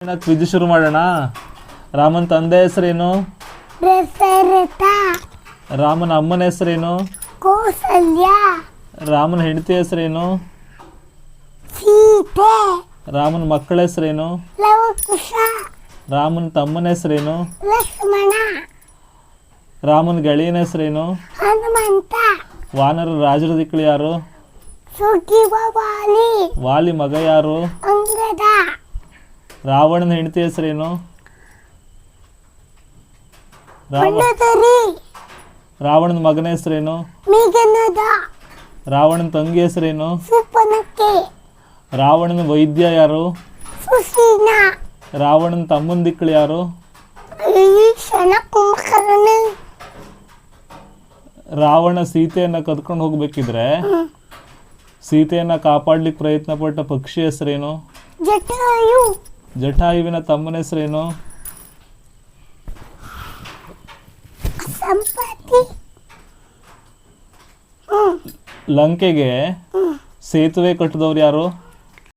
Quiz ಶುರು ಮಾಡೋಣ. ರಾಮನ ತಂದೆ ಹೆಸರೇನು? ದಶರಥ. ರಾಮನ ಅಮ್ಮನ ಹೆಸರೇನು? ಕೌಸಲ್ಯ. ರಾಮನ ಹೆಂಡತಿ ಹೆಸರೇನು? ಸೀತೆ. ರಾಮನ ಮಕ್ಕಳ ಹೆಸರೇನು? ಲವಕುಶ. ರಾಮನ ತಮ್ಮನ ಹೆಸರೇನು? ಲಕ್ಷ್ಮಣ. ರಾಮನ ಗೆಳೆಯನ ಹೆಸರೇನು? ಹನುಮಂತ. ವಾನರ ರಾಜರ ದಿಕ್ಕಳು ಯಾರು? ಸುಗ್ರೀವ. ವಾಲಿ. ವಾಲಿ ಮಗ ಯಾರು? ಅಂಗದ. ರಾವಣನ ಹೆಂಡತಿ ಹೆಸರೇನು? ಮಂಡೋದರಿ. ರಾವಣನ ಮಗನ ಹೆಸರೇನು? ಮೇಘನಾದ. ರಾವಣನ ತಂಗಿ ಹೆಸರೇನು? ಸುಪ್ಪನಕ್ಕೆ. ರಾವಣನ ವೈದ್ಯ ಯಾರು? ಸುಸೀನ. ರಾವಣನ ತಮ್ಮನ ದಿಕ್ಕಳು ಯಾರು? ವಿಭೀಷಣ. ಕುಂಭಕರ್ಣ. ರಾವಣ ಸೀತೆಯನ್ನು ಕದ್ಕೊಂಡು ಹೋಗ್ಬೇಕಿದ್ರೆ ಸೀತೆಯನ್ನು ಕಾಪಾಡ್ಲಿಕ್ಕೆ ಪ್ರಯತ್ನ ಪಟ್ಟ ಪಕ್ಷಿ ಹೆಸರೇನು? ಜಟಾಯು. ಜಟಾಯುವಿನ ತಮ್ಮನ ಹೆಸರೇನು? ಸಂಪತ್ತಿ. ಲಂಕೆಗೆ ಸೇತುವೆ ಕಟ್ಟಿದವ್ರು ಯಾರು?